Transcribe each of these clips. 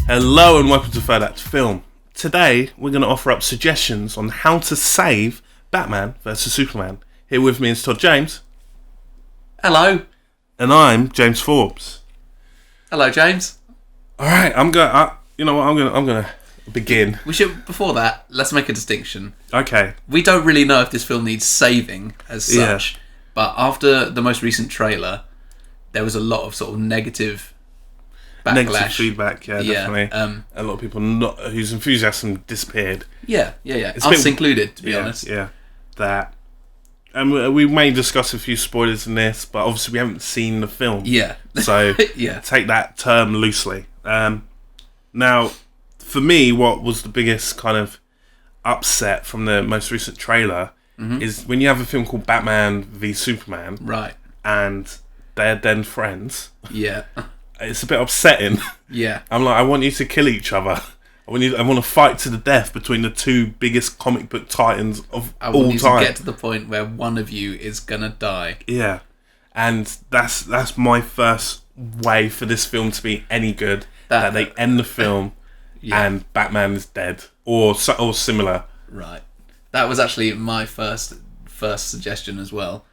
Hello and welcome to Third Act Film. Today we're going to offer up suggestions on how to save Batman vs Superman. Here with me is Todd James. Hello. And I'm James Forbes. Hello, James. Alright, I'm going to begin. Before that, let's make a distinction. Okay. We don't really know if this film needs saving as such, but after the most recent trailer, there was a lot of sort of negative backlash. Negative feedback, definitely. A lot of people whose enthusiasm disappeared. Yeah. Us included, to be honest. Yeah, that. And we may discuss a few spoilers in this, but obviously we haven't seen the film. Yeah. So yeah. Take that term loosely. Now, for me, what was the biggest kind of upset from the most recent trailer is when you have a film called Batman v Superman. Right. And they're then friends. Yeah. It's a bit upsetting. Yeah. I'm like, I want you to kill each other. I want to fight to the death between the two biggest comic book titans of all time. I want you to get to the point where one of you is gonna die. Yeah, and that's my first way for this film to be any good. That they end the film and Batman is dead or similar. Right. That was actually my first suggestion as well.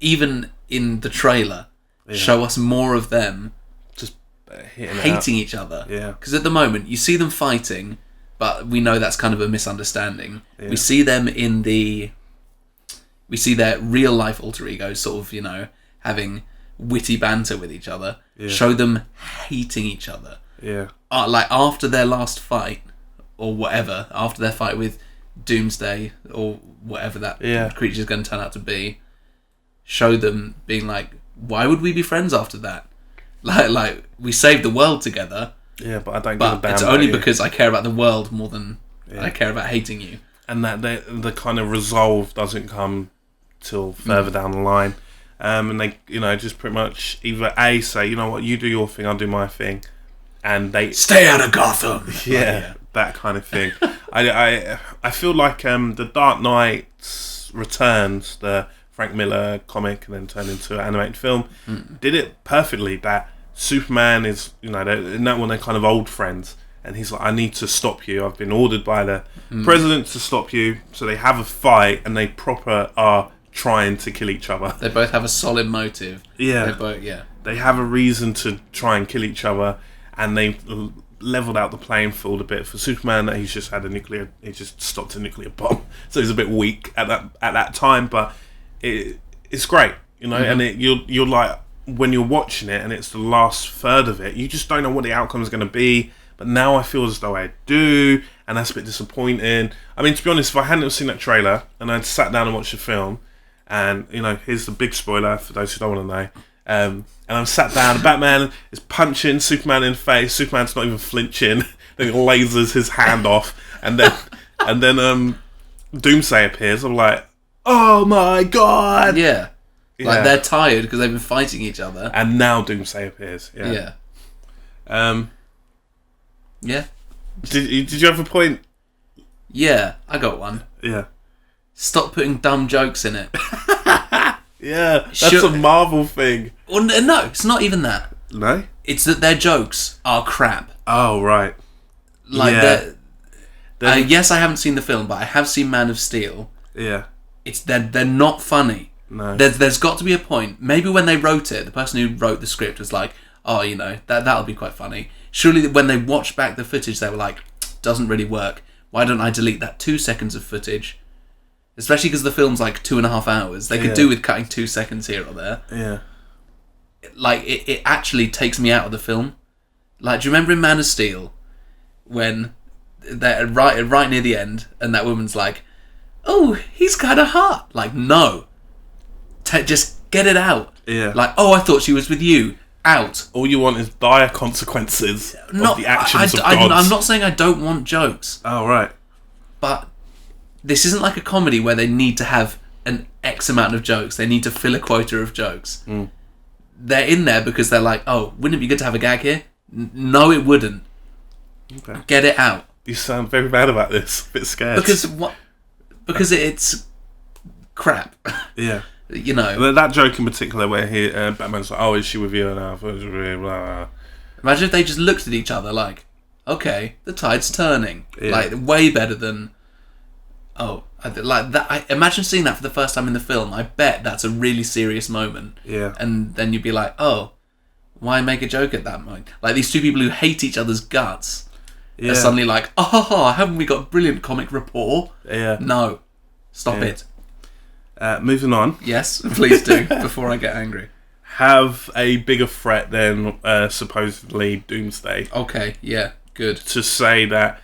Even in the trailer, show us more of them hating each other. Yeah. Because at the moment, you see them fighting, but we know that's kind of a misunderstanding. Yeah. We see them we see their real life alter egos sort of, having witty banter with each other. Yeah. Show them hating each other. Yeah. Like after their last fight, or whatever, after their fight with Doomsday, or whatever that creature's going to turn out to be, show them being like, why would we be friends after that? Like we saved the world together. Yeah, but I don't give a damn. It's only because I care about the world more than I care about hating you. And that the kind of resolve doesn't come till further down the line. And they, just pretty much either A, say, you know what, you do your thing, I'll do my thing, and they stay out of Gotham. Yeah, that kind of thing. I feel like the Dark Knight Returns, the Frank Miller comic and then turned into an animated film, did it perfectly. That Superman is, in that one they're kind of old friends, and he's like, I need to stop you. I've been ordered by the president to stop you. So they have a fight, and they proper are trying to kill each other. They both have a solid motive. Yeah. They have a reason to try and kill each other, and they've leveled out the playing field a bit for Superman. That he just stopped a nuclear bomb, so he's a bit weak at that time, but it's great, and you're like, when you're watching it and it's the last third of it, you just don't know what the outcome is going to be. But now I feel as though I do, and that's a bit disappointing. I mean, to be honest, if I hadn't seen that trailer and I'd sat down and watched the film, and here's the big spoiler for those who don't want to know, and I'm sat down, and Batman is punching Superman in the face. Superman's not even flinching. Then he lasers his hand off, and then Doomsday appears. I'm like, oh my god! Yeah. Like they're tired because they've been fighting each other. And now Doomsday appears. Yeah. Yeah. Did you have a point? Yeah, I got one. Yeah. Stop putting dumb jokes in it. Yeah, that's a Marvel thing. Well, no, it's not even that. No? It's that their jokes are crap. Oh, right. Like, yes, I haven't seen the film, but I have seen Man of Steel. Yeah. They're not funny. No. There's got to be a point. Maybe when they wrote it, the person who wrote the script was like, oh, that'll be quite funny. Surely when they watched back the footage, they were like, doesn't really work. Why don't I delete that 2 seconds of footage? Especially because the film's like 2.5 hours. They could do with cutting 2 seconds here or there. Yeah. Like, it actually takes me out of the film. Like, do you remember in Man of Steel when they're right near the end and that woman's like, oh, he's kind of hot. Like, no. Just get it out. Yeah. Like, oh, I thought she was with you. Out. All you want is dire consequences of the actions of gods. I'm not saying I don't want jokes. Oh, right. But this isn't like a comedy where they need to have an X amount of jokes. They need to fill a quota of jokes. They're in there because they're like, oh, wouldn't it be good to have a gag here? No, it wouldn't. Okay. Get it out. You sound very bad about this. A bit scared. Because it's crap. Yeah. That joke in particular where Batman's like, oh, is she with you? And I thought it was really blah. Imagine if they just looked at each other like, okay, the tide's turning. Yeah. Like, way better than... like that. Imagine seeing that for the first time in the film. I bet that's a really serious moment. Yeah. And then you'd be like, oh, why make a joke at that moment? Like, these two people who hate each other's guts are suddenly like, oh, haven't we got brilliant comic rapport? Yeah. No. Stop it. Moving on. Yes, please do, before I get angry. Have a bigger threat than supposedly Doomsday. Okay, yeah, good. To say that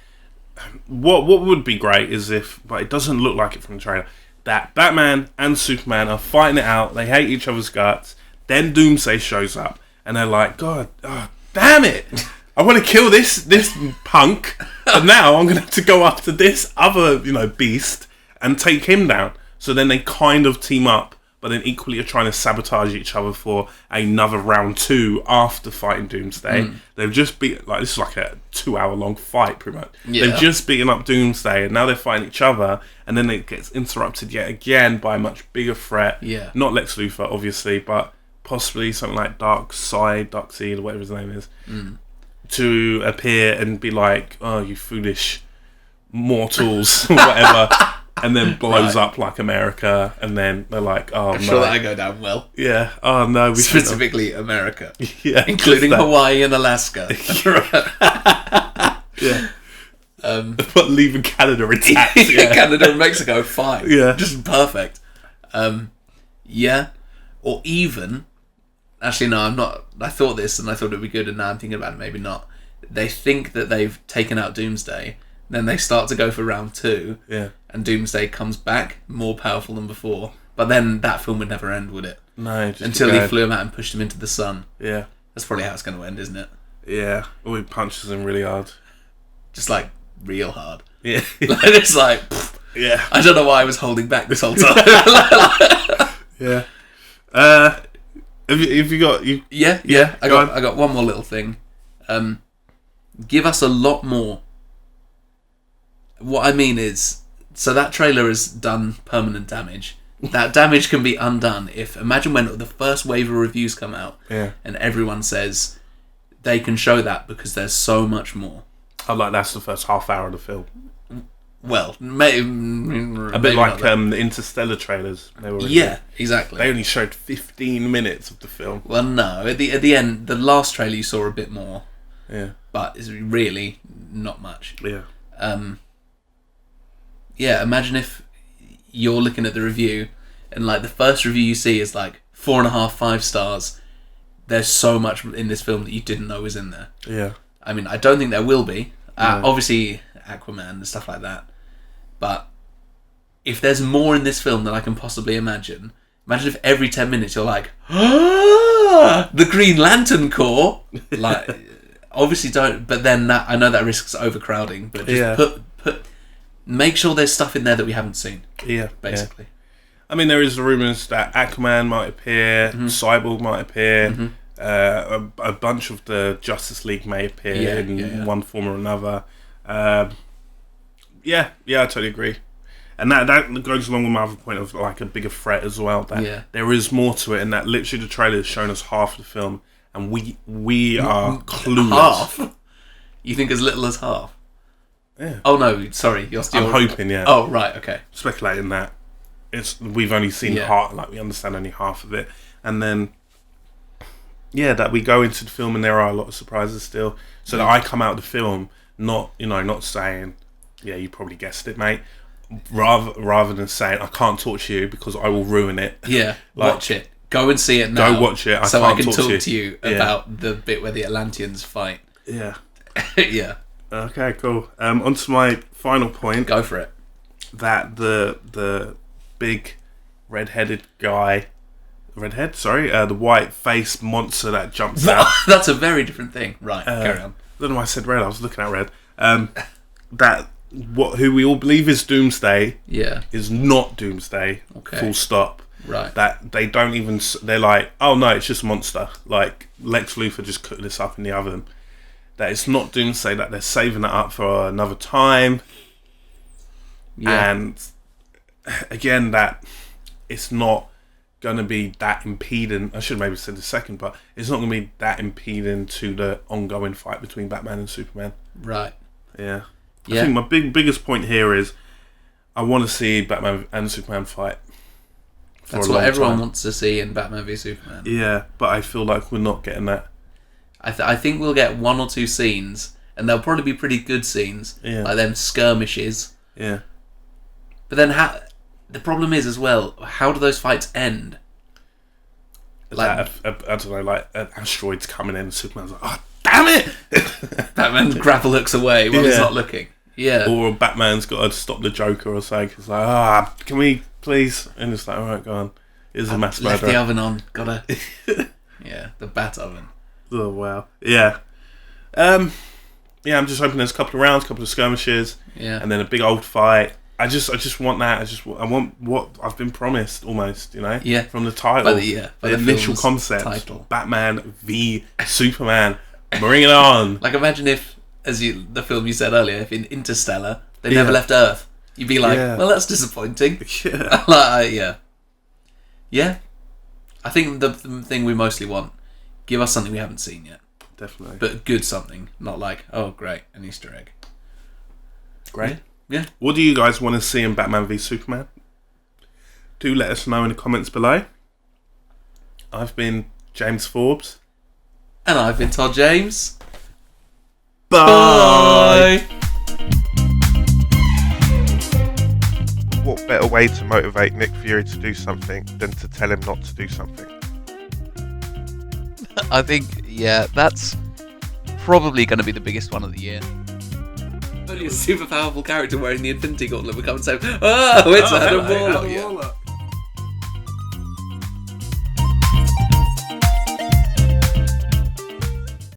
what would be great is if, but it doesn't look like it from the trailer, that Batman and Superman are fighting it out, they hate each other's guts, then Doomsday shows up and they're like, God, damn it, I want to kill this punk, and now I'm going to have to go after this other beast and take him down. So then they kind of team up, but then equally are trying to sabotage each other for another round 2 after fighting Doomsday. They've just beat, like, this is like a 2-hour-long fight, pretty much. Yeah. They've just beaten up Doomsday, and now they're fighting each other, and then it gets interrupted yet again by a much bigger threat. Yeah. Not Lex Luthor, obviously, but possibly something like Darkseid, or whatever his name is, to appear and be like, oh, you foolish mortals, whatever. And then blows up like America, and then they're like, "Oh I'm no!" sure that'll go down well. Yeah. Oh no! We shouldn't have- Specifically America. Yeah, Including just that. Hawaii and Alaska. Yeah. But leaving Canada intact. Yeah. Canada and Mexico, fine. Yeah. Just perfect. Yeah. Or even... Actually, no, I'm not... I thought this and I thought it would be good, and now I'm thinking about it, maybe not. They think that they've taken out Doomsday, then they start to go for round 2, Yeah. and Doomsday comes back more powerful than before. But then that film would never end, would it? No. Just Until keep he going. flew him out and pushed him into the sun. Yeah. That's probably how it's going to end, isn't it? Yeah. Or he punches him really hard. Just like real hard. Yeah. Like, it's like, pfft, Yeah. I don't know why I was holding back this whole time. Yeah. Have you got you? Yeah. I go on. got one more little thing. Give us a lot more. What I mean is, so that trailer has done permanent damage. That damage can be undone if, imagine when the first wave of reviews come out, Yeah. and everyone says they can show that because there's so much more. That's the first half hour of the film. Well, A bit like the Interstellar trailers. They were yeah, exactly. They only showed 15 minutes of the film. Well, no, at the end, the last trailer you saw a bit more, Yeah. but it's really not much. Yeah. Yeah, imagine if you're looking at the review and like the first review you see is like 4.5, 5 stars. There's so much in this film that you didn't know was in there. Yeah. I mean, I don't think there will be. No. Obviously, Aquaman and stuff like that. But if there's more in this film than I can possibly imagine if every 10 minutes you're like, ah, the Green Lantern Corps. Like, obviously don't. But then that, I know that risks overcrowding. But just make sure there's stuff in there that we haven't seen. Yeah. Basically. Yeah. I mean, there is rumours that Aquaman might appear, Cyborg might appear, a bunch of the Justice League may appear in one form or another. Yeah, I totally agree. And that goes along with my other point of like a bigger threat as well. That there is more to it, and that literally the trailer has shown us half of the film, and we are clueless. Half? You think as little as half? Yeah. Oh no, sorry, you're still. I'm hoping, yeah. Oh right, okay. Speculating that we've only seen half, like we understand only half of it, and then that we go into the film and there are a lot of surprises still. So that I come out of the film not saying, yeah, you probably guessed it, mate. Rather than saying I can't talk to you because I will ruin it. Yeah, Like, watch it. Go and see it now. Go watch it. So can't I can talk talk to you about the bit where the Atlanteans fight. Yeah. Yeah. Okay, cool. On to my final point. Go for it. That the big red-headed guy, the white-faced monster that jumps out. That's a very different thing. Right, carry on. I don't know why I said red. I was looking at red. Who we all believe is Doomsday is not Doomsday. Okay. Full stop. Right. That they don't even. They're like, oh no, it's just a monster. Like Lex Luthor just cooked this up in the oven. That it's not Doomsday. That they're saving that up for another time. Yeah. And again, that it's not going to be that impeding. I should have maybe said the second, but it's not going to be that impeding to the ongoing fight between Batman and Superman. Right. Yeah. I think my biggest point here is I want to see Batman and Superman fight. That's what everyone wants to see in Batman v Superman. Yeah, but I feel like we're not getting that. I think we'll get 1 or 2 scenes, and they'll probably be pretty good scenes, like them skirmishes. Yeah. But then the problem is as well, how do those fights end? Like, I don't know, like an asteroid's coming in and Superman's like, oh, damn it! Batman's grapple looks away while he's not looking. Yeah. Or Batman's got to stop the Joker or something. It's like, can we please? And it's like, alright, go on. Here's a mass murderer. Left the oven on. Gotta. Yeah, the bat oven. Oh, wow. Yeah. I'm just hoping there's a couple of rounds, a couple of skirmishes, and then a big old fight. I just want that. I want what I've been promised almost, from the title. By the initial concept. Title. Batman v Superman. Bring it on. Like, imagine if, the film you said earlier, if in Interstellar, they never left Earth. You'd be like, well, that's disappointing. Yeah. Yeah. I think the thing we mostly want, give us something we haven't seen yet. Definitely. But good something. Not like, oh, great, an Easter egg. Great. Yeah. What do you guys want to see in Batman v Superman? Do let us know in the comments below. I've been James Forbes. And I've been Todd James. Bye. What better way to motivate Nick Fury to do something than to tell him not to do something? I think, that's probably going to be the biggest one of the year. Only a super powerful character wearing the Infinity Gauntlet would come and say, oh, it's Adam Warlock.